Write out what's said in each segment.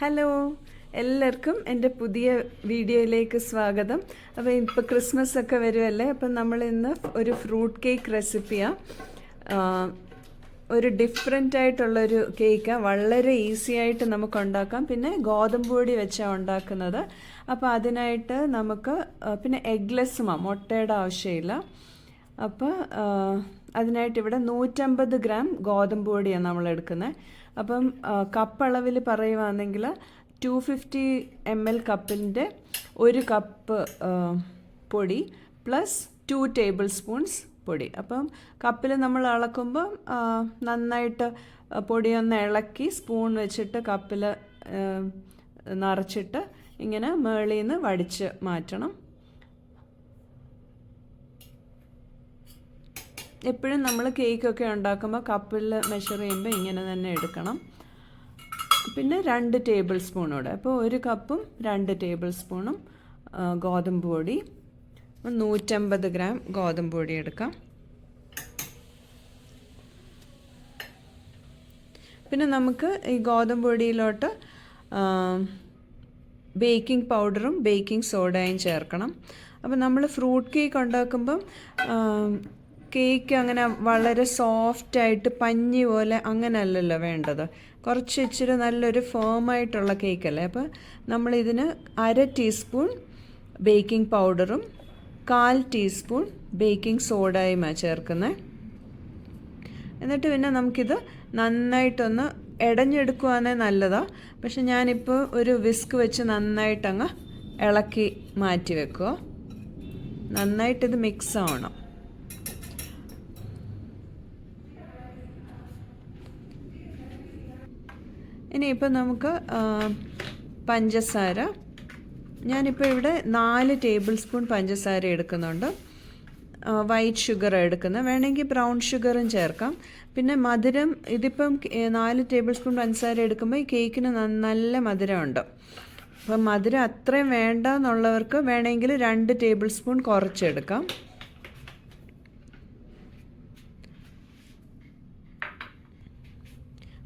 Hello, എല്ലാവർക്കും എൻ്റെ പുതിയ വീഡിയോയിലേക്ക് സ്വാഗതം. അപ്പോൾ ഇപ്പോൾ ക്രിസ്മസ് ഒക്കെ വരുമല്ലേ, അപ്പം നമ്മൾ ഇന്ന് ഒരു ഫ്രൂട്ട് കേക്ക് റെസിപ്പിയാണ്. ഒരു ഡിഫറെൻ്റ് ആയിട്ടുള്ളൊരു കേക്കാണ്, വളരെ ഈസി ആയിട്ട് നമുക്ക് ഉണ്ടാക്കാം. പിന്നെ ഗോതമ്പ് പൊടി വെച്ചാണ് ഉണ്ടാക്കുന്നത്. അപ്പോൾ അതിനായിട്ട് നമുക്ക് പിന്നെ എഗ്ലെസ്സുമാണ്, മുട്ടയുടെ ആവശ്യമില്ല. അപ്പോൾ അതിനായിട്ട് ഇവിടെ 150 ഗ്രാം ഗോതമ്പ് പൊടിയാണ് നമ്മൾ എടുക്കുന്നത്. അപ്പം കപ്പ് അളവിൽ പറയുകയാണെങ്കിൽ 250 ml കപ്പിൻ്റെ 1 കപ്പ് പൊടി പ്ലസ് 2 ടേബിൾ സ്പൂൺസ് പൊടി. അപ്പം കപ്പിൽ നമ്മൾ അളക്കുമ്പോൾ നന്നായിട്ട് പൊടിയൊന്ന് ഇളക്കി സ്പൂൺ വെച്ചിട്ട് കപ്പിൽ നിറച്ചിട്ട് ഇങ്ങനെ മേളിൽ നിന്ന് വടിച്ച് മാറ്റണം. എപ്പോഴും നമ്മൾ കേക്കൊക്കെ ഉണ്ടാക്കുമ്പോൾ കപ്പിൽ മെഷർ ചെയ്യുമ്പോൾ ഇങ്ങനെ തന്നെ എടുക്കണം. പിന്നെ 2 ടേബിൾ സ്പൂണോടെ, അപ്പോൾ 1 കപ്പും 2 ടേബിൾ സ്പൂണും ഗോതമ്പ് പൊടി. 150 ഗ്രാം ഗോതമ്പ് പൊടി എടുക്കാം. പിന്നെ നമുക്ക് ഈ ഗോതമ്പ് പൊടിയിലോട്ട് ബേക്കിംഗ് പൗഡറും ബേക്കിംഗ് സോഡയും ചേർക്കണം. അപ്പോൾ നമ്മൾ ഫ്രൂട്ട് കേക്ക് ഉണ്ടാക്കുമ്പം കേക്ക് അങ്ങനെ വളരെ സോഫ്റ്റായിട്ട് പഞ്ഞി പോലെ അങ്ങനെയല്ലല്ലോ വേണ്ടത്, കുറച്ച് ഇച്ചിരി നല്ലൊരു ഫേമായിട്ടുള്ള കേക്കല്ലേ. അപ്പോൾ നമ്മളിതിന് 1/2 ടീസ്പൂൺ ബേക്കിംഗ് പൗഡറും 1/4 ടീസ്പൂൺ ബേക്കിംഗ് സോഡയുമാണ് ചേർക്കുന്നത്. എന്നിട്ട് പിന്നെ നമുക്കിത് നന്നായിട്ടൊന്ന് ഇടഞ്ഞെടുക്കുവാണെങ്കിൽ നല്ലതാണ്. പക്ഷെ ഞാനിപ്പോൾ ഒരു വിസ്ക് വെച്ച് നന്നായിട്ടങ്ങ് ഇളക്കി മാറ്റി വെക്കുക. നന്നായിട്ടിത് മിക്സ് ആവണം. ഇനിയിപ്പോൾ നമുക്ക് പഞ്ചസാര, ഞാനിപ്പോൾ ഇവിടെ 4 ടേബിൾ സ്പൂൺ പഞ്ചസാര എടുക്കുന്നുണ്ട്. വൈറ്റ് ഷുഗർ എടുക്കുന്നത്, വേണമെങ്കിൽ ബ്രൗൺ ഷുഗറും ചേർക്കാം. പിന്നെ മധുരം, ഇതിപ്പം 4 ടേബിൾ സ്പൂൺ പഞ്ചസാര എടുക്കുമ്പോൾ ഈ കേക്കിന് നല്ല മധുരമുണ്ട്. അപ്പം മധുരം അത്രയും വേണ്ട എന്നുള്ളവർക്ക് വേണമെങ്കിൽ 2 ടേബിൾ സ്പൂൺ കുറച്ചെടുക്കാം.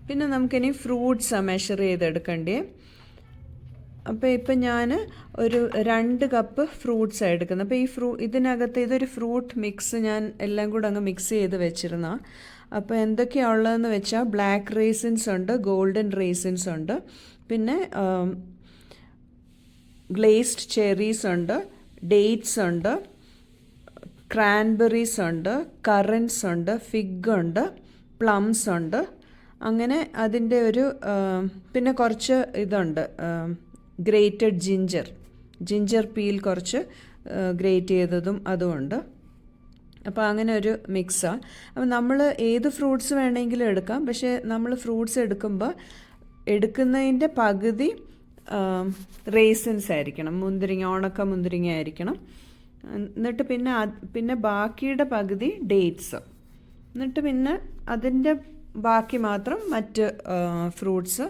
പിന്നെ നമുക്കിനി ഫ്രൂട്ട്സ് മെഷർ ചെയ്തെടുക്കണ്ടേ. അപ്പോൾ ഇപ്പം ഞാൻ ഒരു 2 കപ്പ് ഫ്രൂട്ട്സാണ് എടുക്കുന്നത്. അപ്പോൾ ഇതിനകത്ത് ഇതൊരു ഫ്രൂട്ട് മിക്സ് ഞാൻ എല്ലാം കൂടെ അങ്ങ് മിക്സ് ചെയ്ത് വെച്ചിരുന്ന. അപ്പോൾ എന്തൊക്കെയാണ് ഉള്ളതെന്ന് വെച്ചാൽ ബ്ലാക്ക് റേസിൻസ് ഉണ്ട്, ഗോൾഡൻ റേസിൻസ് ഉണ്ട്, പിന്നെ ഗ്ലേസ്ഡ് ചെറീസ് ഉണ്ട്, ഡേറ്റ്സ് ഉണ്ട്, ക്രാൻബെറീസ് ഉണ്ട്, കറൻസ് ഉണ്ട്, ഫിഗ് ഉണ്ട്, പ്ലംസ് ഉണ്ട്. അങ്ങനെ അതിൻ്റെ ഒരു പിന്നെ കുറച്ച് ഇതുണ്ട്, ഗ്രേറ്റഡ് ജിഞ്ചർ പീൽ കുറച്ച് ഗ്രേറ്റ് ചെയ്തതും അതുമുണ്ട്. അപ്പോൾ അങ്ങനെ ഒരു മിക്സാണ്. അപ്പോൾ നമ്മൾ ഏത് ഫ്രൂട്ട്സ് വേണമെങ്കിലും എടുക്കാം. പക്ഷേ നമ്മൾ ഫ്രൂട്ട്സ് എടുക്കുമ്പോൾ എടുക്കുന്നതിൻ്റെ പകുതി റേസിൻസ് ആയിരിക്കണം, ഉണക്ക മുന്തിരിങ്ങ ആയിരിക്കണം. എന്നിട്ട് പിന്നെ ബാക്കിയുടെ പകുതി ഡേറ്റ്സ്, എന്നിട്ട് പിന്നെ അതിൻ്റെ ബാക്കി മാത്രം മറ്റ് ഫ്രൂട്ട്സ്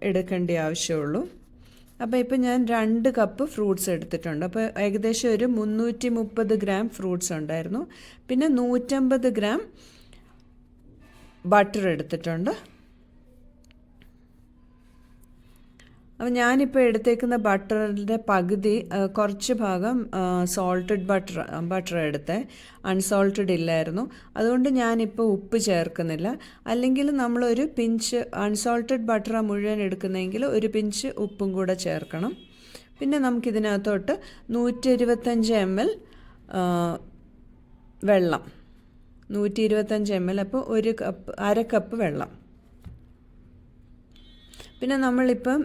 എടുക്കേണ്ട ആവശ്യമുള്ളൂ. അപ്പോൾ ഇപ്പോൾ ഞാൻ 2 കപ്പ് ഫ്രൂട്ട്സ് എടുത്തിട്ടുണ്ട്. അപ്പോൾ ഏകദേശം ഒരു 330 ഗ്രാം ഫ്രൂട്ട്സ് ഉണ്ടായിരുന്നു. പിന്നെ 150 ഗ്രാം ബട്ടർ എടുത്തിട്ടുണ്ട്. അപ്പോൾ ഞാനിപ്പോൾ എടുത്തേക്കുന്ന ബട്ടറിൻ്റെ പകുതി, കുറച്ച് ഭാഗം സോൾട്ടഡ് ബട്ടർ എടുത്തേ, അൺസോൾട്ടഡ് ഇല്ലായിരുന്നു. അതുകൊണ്ട് ഞാനിപ്പോൾ ഉപ്പ് ചേർക്കുന്നില്ല. അല്ലെങ്കിൽ നമ്മളൊരു പിഞ്ച് അൺസോൾട്ടഡ് ബട്ടർ മുഴുവൻ എടുക്കുന്നതെങ്കിൽ ഒരു പിഞ്ച് ഉപ്പും കൂടെ ചേർക്കണം. പിന്നെ നമുക്കിതിനകത്തോട്ട് 125 ml വെള്ളം, 125 ml, അപ്പോൾ 1/2 കപ്പ് വെള്ളം. പിന്നെ നമ്മളിപ്പം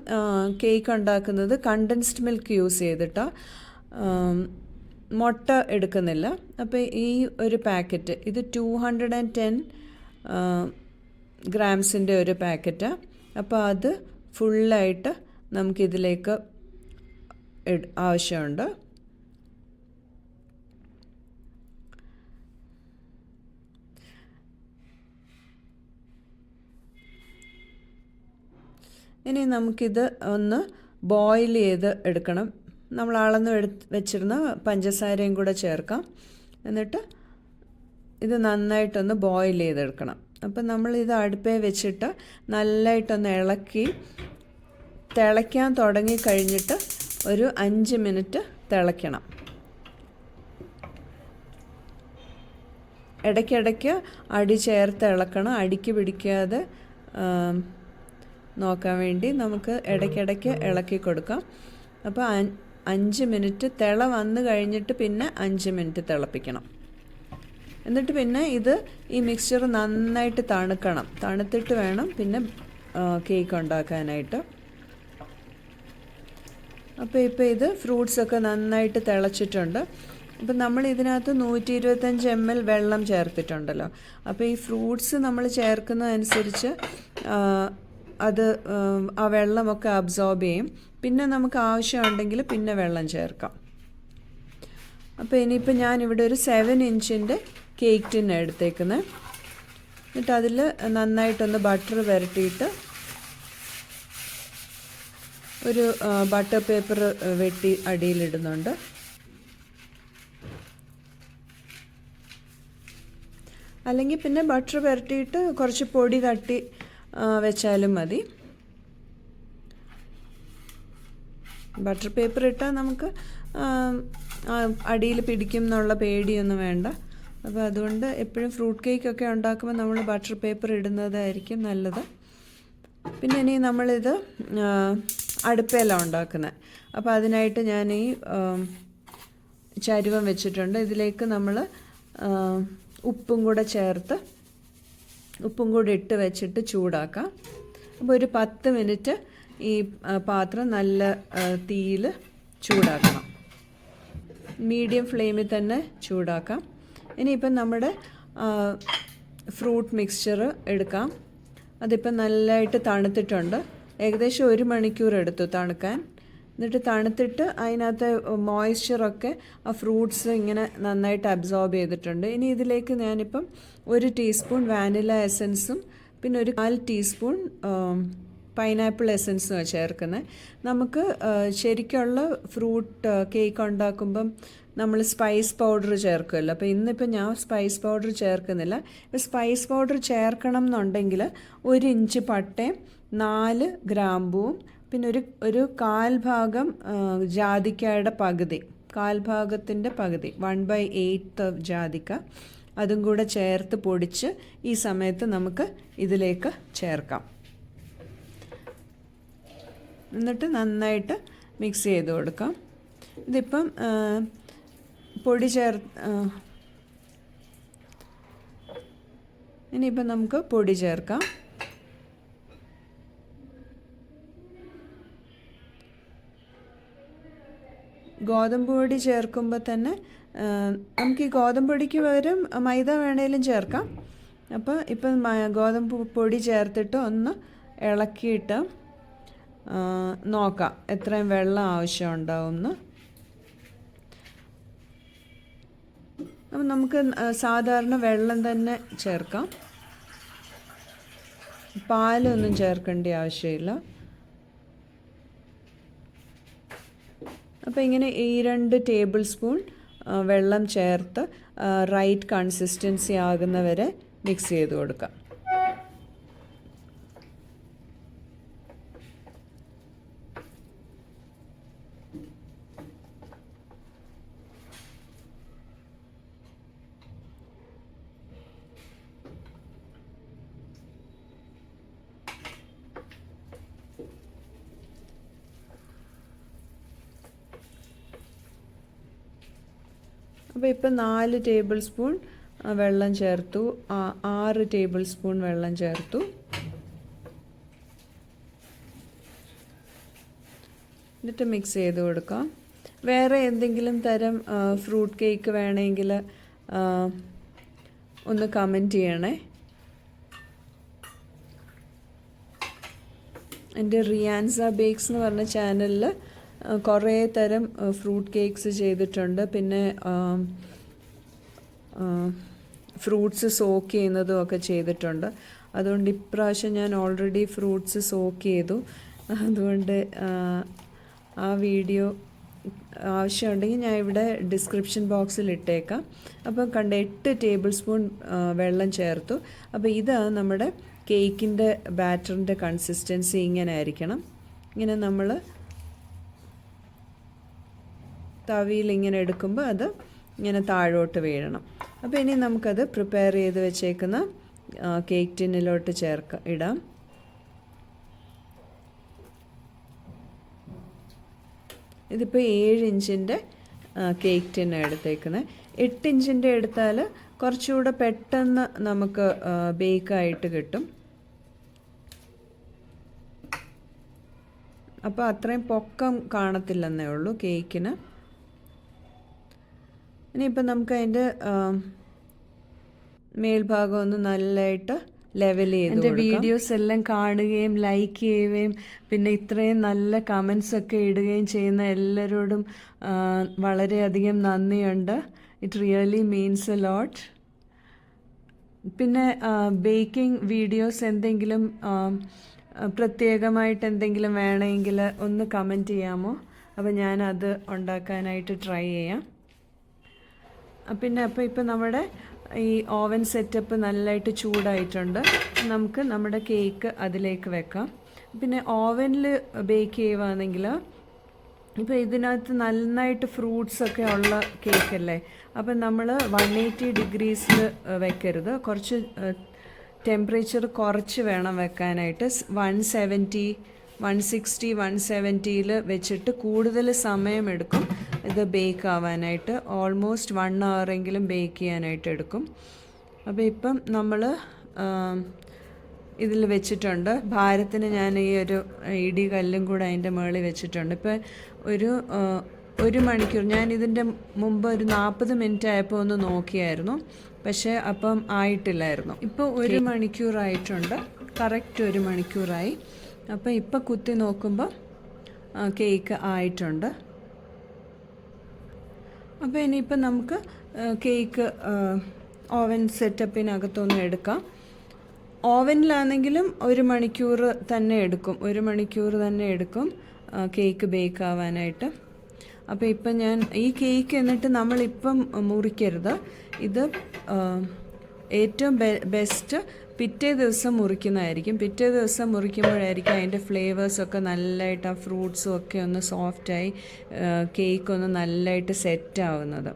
കേക്ക് ഉണ്ടാക്കുന്നത് കണ്ടൻസ്ഡ് മിൽക്ക് യൂസ് ചെയ്തിട്ടാണ്, മുട്ട എടുക്കുന്നില്ല. അപ്പോൾ ഈ ഒരു പാക്കറ്റ്, ഇത് 210 ഗ്രാംസിൻ്റെ ഒരു പാക്കറ്റാണ്. അപ്പോൾ അത് ഫുള്ളായിട്ട് നമുക്കിതിലേക്ക് ആവശ്യമുണ്ട്. ഇനി നമുക്കിത് ഒന്ന് ബോയിൽ ചെയ്ത് എടുക്കണം. നമ്മൾ അളന്ന് വെച്ചിരുന്ന പഞ്ചസാരയും കൂടെ ചേർക്കാം. എന്നിട്ട് ഇത് നന്നായിട്ടൊന്ന് ബോയിൽ ചെയ്തെടുക്കണം. അപ്പം നമ്മളിത് അടുപ്പേ വെച്ചിട്ട് നല്ലതായിട്ടൊന്ന് ഇളക്കി തിളയ്ക്കാൻ തുടങ്ങിക്കഴിഞ്ഞിട്ട് ഒരു 5 മിനിറ്റ് തിളയ്ക്കണം. ഇടയ്ക്കിടയ്ക്ക് അടി ചേർത്ത് ഇളക്കണം. അടിക്ക് പിടിക്കാതെ നോക്കാൻ വേണ്ടി നമുക്ക് ഇടയ്ക്കിടയ്ക്ക് ഇളക്കി കൊടുക്കാം. അപ്പോൾ 5 മിനിറ്റ് തിള വന്നു കഴിഞ്ഞിട്ട് പിന്നെ 5 മിനിറ്റ് തിളപ്പിക്കണം. എന്നിട്ട് പിന്നെ ഈ മിക്സ്ചർ നന്നായിട്ട് തണുക്കണം. തണുത്തിട്ട് വേണം പിന്നെ കേക്ക് ഉണ്ടാക്കാനായിട്ട്. അപ്പോൾ ഇത് ഫ്രൂട്ട്സൊക്കെ നന്നായിട്ട് തിളച്ചിട്ടുണ്ട്. അപ്പം നമ്മൾ ഇതിനകത്ത് 125 ml വെള്ളം ചേർത്തിട്ടുണ്ടല്ലോ. അപ്പോൾ ഈ ഫ്രൂട്ട്സ് നമ്മൾ ചേർക്കുന്നതനുസരിച്ച് ആ വെള്ളമൊക്കെ അബ്സോർബ് ചെയ്യും. പിന്നെ നമുക്ക് ആവശ്യമുണ്ടെങ്കിൽ പിന്നെ വെള്ളം ചേർക്കാം. അപ്പോൾ ഇനിയിപ്പോൾ ഞാനിവിടെ ഒരു 7 ഇഞ്ചിൻ്റെ കേക്ക് ടിൻ എടുത്തേക്കുന്നത്. എന്നിട്ട് അതിൽ നന്നായിട്ടൊന്ന് ബട്ടർ പുരട്ടിയിട്ട് ഒരു ബട്ടർ പേപ്പർ വെട്ടി അടിയിലിടുന്നുണ്ട്. അല്ലെങ്കിൽ പിന്നെ ബട്ടർ പുരട്ടിയിട്ട് കുറച്ച് പൊടി തട്ടി വെച്ചാലും മതി. ബട്ടർ പേപ്പർ ഇട്ടാൽ നമുക്ക് അടിയിൽ പിടിക്കും എന്നുള്ള പേടിയൊന്നും വേണ്ട. അപ്പോൾ അതുകൊണ്ട് എപ്പോഴും ഫ്രൂട്ട് കേക്കൊക്കെ ഉണ്ടാക്കുമ്പോൾ നമ്മൾ ബട്ടർ പേപ്പർ ഇടുന്നതായിരിക്കും നല്ലത്. പിന്നെ ഇനി നമ്മളിത് അടുപ്പയിലാണ് ഉണ്ടാക്കുന്നത്. അപ്പോൾ അതിനായിട്ട് ഞാൻ ഈ ചരുവം വെച്ചിട്ടുണ്ട്. ഇതിലേക്ക് നമ്മൾ ഉപ്പും കൂടെ ഇട്ട് വെച്ചിട്ട് ചൂടാക്കാം. അപ്പോൾ ഒരു 10 മിനിറ്റ് ഈ പാത്രം നല്ല തീയിൽ ചൂടാക്കണം. മീഡിയം ഫ്ലെയിമിൽ തന്നെ ചൂടാക്കാം. ഇനിയിപ്പം നമ്മുടെ ഫ്രൂട്ട് മിക്സ്ചർ എടുക്കാം. അതിപ്പം നല്ലതായിട്ട് തണുത്തിട്ടുണ്ട്. ഏകദേശം 1 മണിക്കൂർ എടുത്തു തണുക്കാൻ. എന്നിട്ട് തണുത്തിട്ട് അതിനകത്ത് മോയ്സ്ചറൊക്കെ ആ ഫ്രൂട്ട്സ് ഇങ്ങനെ നന്നായിട്ട് അബ്സോർബ് ചെയ്തിട്ടുണ്ട്. ഇനി ഇതിലേക്ക് ഞാനിപ്പം 1 ടീസ്പൂൺ വാനില എസൻസും പിന്നെ ഒരു 1/4 ടീസ്പൂൺ പൈനാപ്പിൾ എസൻസും ചേർക്കുന്നത്. നമുക്ക് ശരിക്കുള്ള ഫ്രൂട്ട് കേക്ക് ഉണ്ടാക്കുമ്പം നമ്മൾ സ്പൈസ് പൗഡർ ചേർക്കുമല്ലോ. അപ്പോൾ ഇന്നിപ്പോൾ ഞാൻ സ്പൈസ് പൗഡർ ചേർക്കുന്നില്ല. ഇപ്പോൾ സ്പൈസ് പൗഡർ ചേർക്കണം എന്നുണ്ടെങ്കിൽ 1 ഇഞ്ച് പട്ടയും 4 ഗ്രാമ്പൂവും പിന്നെ ഒരു 1/4 ഭാഗം ജാതിക്കയുടെ പകുതി, 1/4 ഭാഗത്തിൻ്റെ പകുതി 1/8 ജാതിക്ക അതും കൂടെ ചേർത്ത് പൊടിച്ച് ഈ സമയത്ത് നമുക്ക് ഇതിലേക്ക് ചേർക്കാം. എന്നിട്ട് നന്നായിട്ട് മിക്സ് ചെയ്ത് കൊടുക്കാം. ഇതിപ്പം പൊടി ഇനിയിപ്പം നമുക്ക് പൊടി ചേർക്കാം. ഗോതമ്പ് പൊടി ചേർക്കുമ്പോൾ തന്നെ നമുക്ക് ഈ ഗോതമ്പ് പൊടിക്ക് പകരം മൈദ വേണേലും ചേർക്കാം. അപ്പോൾ ഇപ്പം ഗോതമ്പ് പൊടി ചേർത്തിട്ട് ഒന്ന് ഇളക്കിയിട്ട് നോക്കാം എത്രയും വെള്ളം ആവശ്യമുണ്ടാവുമെന്ന്. അപ്പം നമുക്ക് സാധാരണ വെള്ളം തന്നെ ചേർക്കാം. പാലൊന്നും ചേർക്കേണ്ട ആവശ്യമില്ല. അപ്പോൾ ഇങ്ങനെ ഈ 2 ടേബിൾ സ്പൂൺ വെള്ളം ചേർത്ത് റൈറ്റ് കൺസിസ്റ്റൻസി ആകുന്നവരെ മിക്സ് ചെയ്ത് കൊടുക്കാം. അപ്പോൾ ഇപ്പോൾ 4 ടേബിൾ സ്പൂൺ വെള്ളം ചേർത്തു, 6 ടേബിൾ സ്പൂൺ വെള്ളം ചേർത്തു. എന്നിട്ട് മിക്സ് ചെയ്ത് കൊടുക്കാം. വേറെ എന്തെങ്കിലും തരം ഫ്രൂട്ട് കേക്ക് വേണമെങ്കിൽ ഒന്ന് കമൻറ്റ് ചെയ്യണേ. എൻ്റെ റിയാൻസ ബേക്സ് എന്ന് പറഞ്ഞ ചാനലിൽ കുറേ തരം ഫ്രൂട്ട് കേക്ക്സ് ചെയ്തിട്ടുണ്ട്. പിന്നെ ഫ്രൂട്ട്സ് സോക്ക് ചെയ്യുന്നതും ഒക്കെ ചെയ്തിട്ടുണ്ട്. അതുകൊണ്ട് ഇപ്രാവശ്യം ഞാൻ ഓൾറെഡി ഫ്രൂട്ട്സ് സോക്ക് ചെയ്തു. അതുകൊണ്ട് ആ വീഡിയോ ആവശ്യമുണ്ടെങ്കിൽ ഞാൻ ഇവിടെ ഡിസ്ക്രിപ്ഷൻ ബോക്സിൽ ഇട്ടേക്കാം. അപ്പോൾ 8 ടേബിൾ സ്പൂൺ വെള്ളം ചേർത്തു. അപ്പോൾ ഇത് നമ്മുടെ കേക്കിൻ്റെ ബാറ്ററിൻ്റെ കൺസിസ്റ്റൻസി ഇങ്ങനെ ആയിരിക്കണം. ഇങ്ങനെ നമ്മൾ തവിയിൽ ഇങ്ങനെ എടുക്കുമ്പോൾ അത് ഇങ്ങനെ താഴോട്ട് വീഴണം. അപ്പോൾ ഇനി നമുക്കത് പ്രിപ്പയർ ചെയ്ത് വെച്ചേക്കുന്ന കേക്ക് ടിന്നിലോട്ട് ഇടാം. ഇതിപ്പോൾ 7 ഇഞ്ചിൻ്റെ കേക്ക് ടിന്നാണ് എടുത്തേക്കുന്നത്. 8 ഇഞ്ചിൻ്റെ എടുത്താൽ കുറച്ചുകൂടെ പെട്ടെന്ന് നമുക്ക് ബേക്കായിട്ട് കിട്ടും. അപ്പോൾ അത്രയും പൊക്കം കാണത്തില്ലെന്നേ ഉള്ളൂ കേക്കിന്. ഇനിയിപ്പോൾ നമുക്ക് അതിൻ്റെ മേൽഭാഗം ഒന്ന് നല്ലതായിട്ട് ലെവൽ ചെയ്ത് എൻ്റെ വീഡിയോസ് എല്ലാം കാണുകയും ലൈക്ക് ചെയ്യുകയും പിന്നെ ഇത്രയും നല്ല കമൻസ് ഒക്കെ ഇടുകയും ചെയ്യുന്ന എല്ലാവരോടും വളരെയധികം നന്ദിയുണ്ട്. It really means a lot. പിന്നെ ബേക്കിംഗ് വീഡിയോസ് എന്തെങ്കിലും പ്രത്യേകമായിട്ട് എന്തെങ്കിലും വേണമെങ്കിൽ ഒന്ന് കമൻറ്റ് ചെയ്യാമോ? അപ്പോൾ ഞാനത് ഉണ്ടാക്കാനായിട്ട് ട്രൈ ചെയ്യാം. പിന്നെ ഇപ്പോൾ നമ്മുടെ ഈ ഓവൻ സെറ്റപ്പ് നല്ലതായിട്ട് ചൂടായിട്ടുണ്ട്. നമുക്ക് നമ്മുടെ കേക്ക് അതിലേക്ക് വെക്കാം. പിന്നെ ഓവനിൽ ബേക്ക് ചെയ്യുകയാണെങ്കിൽ ഇപ്പോൾ ഇതിനകത്ത് നന്നായിട്ട് ഫ്രൂട്ട്സൊക്കെ ഉള്ള കേക്കല്ലേ, അപ്പം നമ്മൾ 180 ഡിഗ്രീസിൽ വെക്കരുത്. കുറച്ച് ടെമ്പറേച്ചർ കുറച്ച് വേണം വെക്കാനായിട്ട്. 170, 160, 170 വെച്ചിട്ട് കൂടുതൽ സമയമെടുക്കും ഇത് ബേക്ക് ആവാനായിട്ട്. ഓൾമോസ്റ്റ് 1 hour ബേക്ക് ചെയ്യാനായിട്ട് എടുക്കും. അപ്പോൾ ഇപ്പം നമ്മൾ ഇതിൽ വെച്ചിട്ടുണ്ട്. ഭാരത്തിന് ഞാൻ ഈ ഒരു ഇടി കല്ലും കൂടെ അതിൻ്റെ മുകളിൽ വെച്ചിട്ടുണ്ട്. ഇപ്പോൾ ഒരു മണിക്കൂർ, ഞാൻ ഇതിൻ്റെ മുമ്പ് ഒരു 40 മിനിറ്റ് ആയപ്പോൾ ഒന്ന് നോക്കിയായിരുന്നു, പക്ഷേ അപ്പം ആയിട്ടില്ലായിരുന്നു. ഇപ്പോൾ 1 മണിക്കൂറായിട്ടുണ്ട്, കറക്റ്റ് 1 മണിക്കൂറായി. അപ്പോൾ ഇപ്പോൾ കുത്തി നോക്കുമ്പോൾ കേക്ക് ആയിട്ടുണ്ട്. അപ്പോൾ ഇനിയിപ്പോൾ നമുക്ക് കേക്ക് ഓവൻ സെറ്റപ്പിനകത്തൊന്ന് എടുക്കാം. ഓവനിലാണെങ്കിലും 1 മണിക്കൂർ തന്നെ എടുക്കും, 1 മണിക്കൂർ തന്നെ എടുക്കും കേക്ക് ബേക്ക് ആവാനായിട്ട്. അപ്പോൾ ഇപ്പം ഞാൻ ഈ കേക്ക് എന്നിട്ട് നമ്മളിപ്പം മുറിക്കരുത്. ഇത് ഏറ്റവും ബെസ്റ്റ് പിറ്റേ ദിവസം മുറിക്കുന്നതായിരിക്കും. പിറ്റേ ദിവസം മുറിക്കുമ്പോഴായിരിക്കും അതിൻ്റെ ഫ്ലേവേഴ്സൊക്കെ നല്ലതായിട്ട്, ആ ഫ്രൂട്ട്സും ഒക്കെ ഒന്ന് സോഫ്റ്റായി കേക്കൊന്ന് നല്ലതായിട്ട് സെറ്റാവുന്നത്.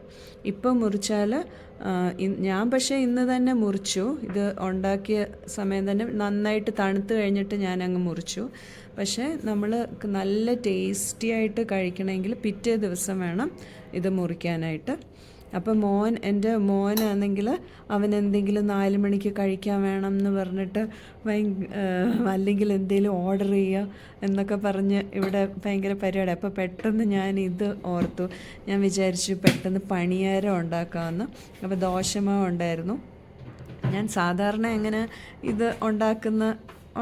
ഇപ്പം മുറിച്ചാൽ ഞാൻ പക്ഷേ ഇന്ന് തന്നെ മുറിച്ചു. ഇത് ഉണ്ടാക്കിയ സമയം തന്നെ നന്നായിട്ട് തണുത്ത് കഴിഞ്ഞിട്ട് ഞാൻ അങ്ങ് മുറിച്ചു. പക്ഷേ നമ്മൾ നല്ല ടേസ്റ്റി ആയിട്ട് കഴിക്കണമെങ്കിൽ പിറ്റേ ദിവസം വേണം ഇത് മുറിക്കാനായിട്ട്. അപ്പം എൻ്റെ മോനാണെങ്കിൽ അവൻ എന്തെങ്കിലും 4 മണിക്ക് കഴിക്കാൻ വേണം എന്ന് പറഞ്ഞിട്ട് അല്ലെങ്കിൽ എന്തെങ്കിലും ഓർഡർ ചെയ്യുക എന്നൊക്കെ പറഞ്ഞ് ഇവിടെ ഭയങ്കര പരിപാടി. അപ്പോൾ പെട്ടെന്ന് ഞാൻ ഇത് ഓർത്തു. ഞാൻ വിചാരിച്ചു പെട്ടെന്ന് പണിയാരം ഉണ്ടാക്കാമെന്ന്. അപ്പോൾ ദോശമാവ് ഉണ്ടായിരുന്നു. ഞാൻ സാധാരണ അങ്ങനെ ഇത്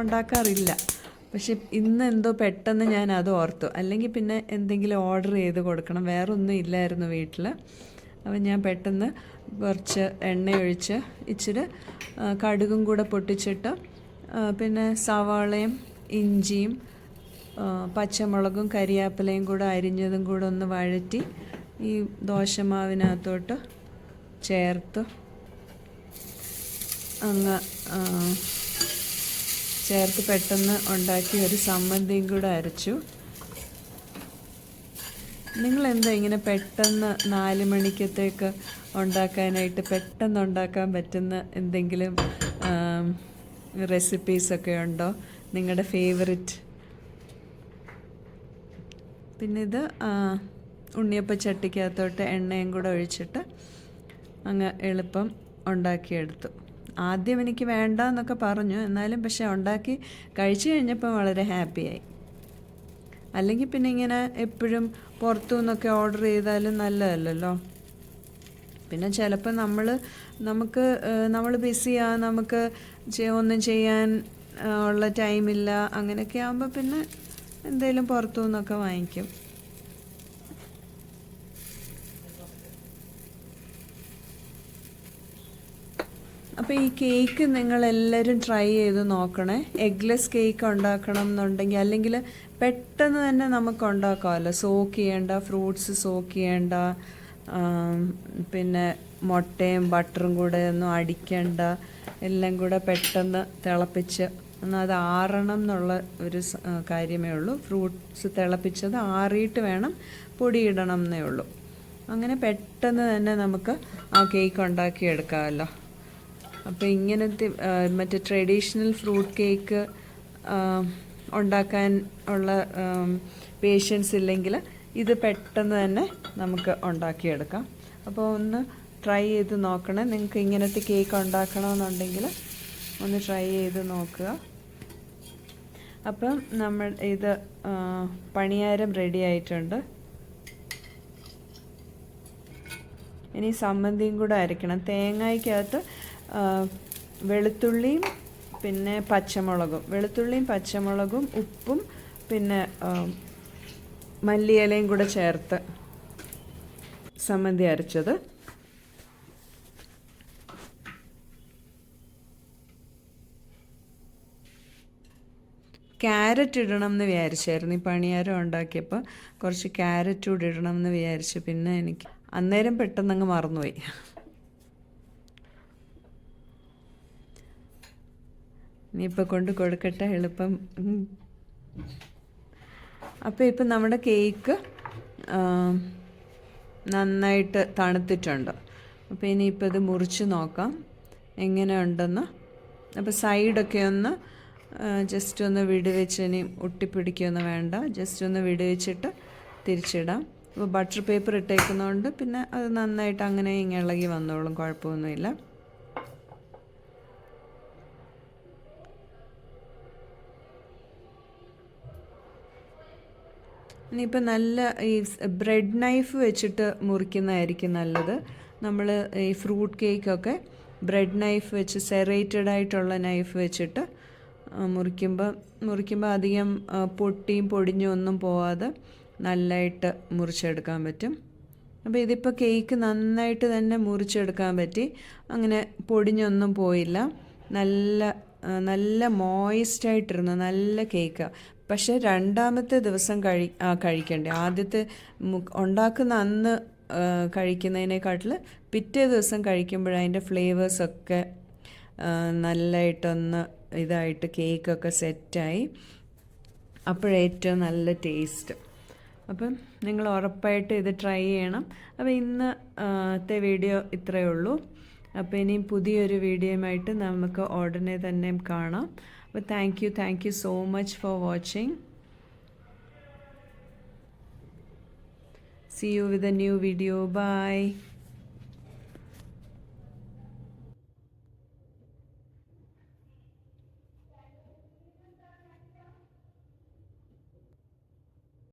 ഉണ്ടാക്കാറില്ല, പക്ഷെ ഇന്ന് എന്തോ പെട്ടെന്ന് ഞാൻ അത് ഓർത്തു. അല്ലെങ്കിൽ പിന്നെ എന്തെങ്കിലും ഓർഡർ ചെയ്ത് കൊടുക്കണം, വേറെ ഒന്നും ഇല്ലായിരുന്നു വീട്ടിൽ. അപ്പം ഞാൻ പെട്ടെന്ന് കുറച്ച് എണ്ണയൊഴിച്ച് ഇച്ചിരി കടുകും കൂടെ പൊട്ടിച്ചിട്ട് പിന്നെ സവാളയും ഇഞ്ചിയും പച്ചമുളകും കരിയാപ്പിലയും കൂടെ അരിഞ്ഞതും കൂടെ ഒന്ന് വഴറ്റി ഈ ദോശമാവിനകത്തോട്ട് ചേർത്ത് ചേർത്ത് പെട്ടെന്ന് ഉണ്ടാക്കി ഒരു സമ്മന്തിയും കൂടെ അരച്ചു. നിങ്ങളെന്താ ഇങ്ങനെ പെട്ടെന്ന് 4 മണിക്കത്തേക്ക് ഉണ്ടാക്കാനായിട്ട് പെട്ടെന്ന് ഉണ്ടാക്കാൻ പറ്റുന്ന എന്തെങ്കിലും റെസിപ്പീസൊക്കെ ഉണ്ടോ നിങ്ങളുടെ ഫേവറിറ്റ്? പിന്നെ ഇത് ഉണ്ണിയപ്പ ചട്ടിക്കകത്തോട്ട് എണ്ണയും കൂടെ ഒഴിച്ചിട്ട് അങ്ങ് എളുപ്പം ഉണ്ടാക്കിയെടുത്തു. ആദ്യം എനിക്ക് വേണ്ട എന്നൊക്കെ പറഞ്ഞു, എന്നാലും പക്ഷെ ഉണ്ടാക്കി കഴിച്ചു കഴിഞ്ഞപ്പോൾ വളരെ ഹാപ്പിയായി. അല്ലെങ്കിൽ പിന്നെ ഇങ്ങനെ എപ്പോഴും പുറത്തു നിന്നൊക്കെ ഓർഡർ ചെയ്താലും നല്ലതല്ലല്ലോ. പിന്നെ ചിലപ്പോൾ നമ്മൾ ബിസിയാണ്, നമുക്ക് ഒന്നും ചെയ്യാൻ ഉള്ള ടൈമില്ല, അങ്ങനെയൊക്കെ ആകുമ്പോൾ പിന്നെ എന്തെങ്കിലും പുറത്തു നിന്നൊക്കെ വാങ്ങിക്കും. അപ്പോൾ ഈ കേക്ക് നിങ്ങളെല്ലാവരും ട്രൈ ചെയ്ത് നോക്കണേ. എഗ്ലെസ് കേക്ക് ഉണ്ടാക്കണം എന്നുണ്ടെങ്കിൽ, അല്ലെങ്കിൽ പെട്ടെന്ന് തന്നെ നമുക്ക് ഉണ്ടാക്കാമല്ലോ. സോക്ക് ചെയ്യേണ്ട, ഫ്രൂട്ട്സ് സോക്ക് ചെയ്യേണ്ട, പിന്നെ മുട്ടയും ബട്ടറും കൂടെ ഒന്നും അടിക്കേണ്ട, എല്ലാം കൂടെ പെട്ടെന്ന് തിളപ്പിച്ച് എന്നാൽ അത് ആറണം എന്നുള്ള ഒരു കാര്യമേ ഉള്ളൂ. ഫ്രൂട്ട്സ് തിളപ്പിച്ചത് ആറിയിട്ട് വേണം പൊടിയിടണം എന്നേ ഉള്ളൂ. അങ്ങനെ പെട്ടെന്ന് തന്നെ നമുക്ക് ആ കേക്ക് ഉണ്ടാക്കിയെടുക്കാമല്ലോ. അപ്പോൾ ഇങ്ങനത്തെ മറ്റേ ട്രഡീഷണൽ ഫ്രൂട്ട് കേക്ക് ഉണ്ടാക്കാൻ ഉള്ള പേഷ്യൻസ് ഇല്ലെങ്കിൽ ഇത് പെട്ടെന്ന് തന്നെ നമുക്ക് ഉണ്ടാക്കിയെടുക്കാം. അപ്പോൾ ഒന്ന് ട്രൈ ചെയ്ത് നോക്കണേ. നിങ്ങൾക്ക് ഇങ്ങനത്തെ കേക്ക് ഉണ്ടാക്കണമെന്നുണ്ടെങ്കിൽ ഒന്ന് ട്രൈ ചെയ്ത് നോക്കുക. അപ്പം നമ്മൾ ഇത് പണിയാരം റെഡി ആയിട്ടുണ്ട്. ഇനി സമ്മന്തിയും കൂടെ അരയ്ക്കണം. തേങ്ങയ്ക്കകത്ത് വെളുത്തുള്ളിയും പിന്നെ പച്ചമുളകും, വെളുത്തുള്ളിയും പച്ചമുളകും ഉപ്പും പിന്നെ മല്ലിയിലയും കൂടെ ചേർത്ത് സമ്മന്തി അരച്ചത്. ക്യാരറ്റ് ഇടണം എന്ന് വിചാരിച്ചായിരുന്നു. ഈ പണിയാരം ഉണ്ടാക്കിയപ്പോൾ കുറച്ച് ക്യാരറ്റ് കൂടി ഇടണം എന്ന് വിചാരിച്ചു. പിന്നെ എനിക്ക് അന്നേരം പെട്ടെന്നങ്ങ് മറന്നുപോയി. ഇനിയിപ്പോൾ കൊണ്ട് കൊടുക്കട്ടെ എളുപ്പം. അപ്പോൾ ഇപ്പം നമ്മുടെ കേക്ക് നന്നായിട്ട് തണുത്തിട്ടുണ്ട്. അപ്പോൾ ഇനിയിപ്പോൾ ഇത് മുറിച്ച് നോക്കാം എങ്ങനെ ഉണ്ടെന്ന്. അപ്പോൾ സൈഡൊക്കെ ഒന്ന് ജസ്റ്റ് ഒന്ന് വിടുവെച്ച്, ഇനി ഒട്ടിപ്പിടിക്കുകയൊന്നും വേണ്ട, ജസ്റ്റ് ഒന്ന് വിടുവെച്ചിട്ട് തിരിച്ചിടാം. അപ്പോൾ ബട്ടർ പേപ്പർ ഇട്ടേക്കുന്നതുകൊണ്ട് പിന്നെ അത് നന്നായിട്ട് അങ്ങനെ ഇങ്ങനെ ഇളകി വന്നോളും, കുഴപ്പമൊന്നുമില്ല. ഇനിയിപ്പോൾ നല്ല ഈ ബ്രെഡ് നൈഫ് വെച്ചിട്ട് മുറിക്കുന്നതായിരിക്കും നല്ലത്. നമ്മൾ ഈ ഫ്രൂട്ട് കേക്കൊക്കെ ബ്രെഡ് നൈഫ് വെച്ച് സെറേറ്റഡ് ആയിട്ടുള്ള നൈഫ് വെച്ചിട്ട് മുറിക്കുമ്പോൾ അധികം പൊട്ടിയും പൊടിഞ്ഞും ഒന്നും പോവാതെ നല്ലതായിട്ട് മുറിച്ചെടുക്കാൻ പറ്റും. അപ്പോൾ ഇതിപ്പോൾ കേക്ക് നന്നായിട്ട് തന്നെ മുറിച്ചെടുക്കാൻ പറ്റി. അങ്ങനെ പൊടിഞ്ഞൊന്നും പോയില്ല. നല്ല മോയിസ്റ്റായിട്ടിരുന്നു, നല്ല കേക്കാണ്. പക്ഷേ രണ്ടാമത്തെ ദിവസം കഴിക്കണ്ടേ. ആദ്യത്തെ ഉണ്ടാക്കുന്ന അന്ന് കഴിക്കുന്നതിനേക്കാട്ടിൽ പിറ്റേ ദിവസം കഴിക്കുമ്പോഴതിൻ്റെ ഫ്ലേവേഴ്സൊക്കെ നല്ലതായിട്ടൊന്ന് ഇതായിട്ട് കേക്കൊക്കെ സെറ്റായി. അപ്പോഴേറ്റവും നല്ല ടേസ്റ്റ്. അപ്പം നിങ്ങൾ ഉറപ്പായിട്ട് ഇത് ട്രൈ ചെയ്യണം. അപ്പോൾ ഇന്നത്തെ വീഡിയോ ഇത്രയേ ഉള്ളൂ. അപ്പോൾ ഇനി പുതിയൊരു വീഡിയോയുമായിട്ട് നമുക്ക് ഉടനെ തന്നെ കാണാം. അപ്പോൾ thank you so much for watching. See you with a new video. Bye.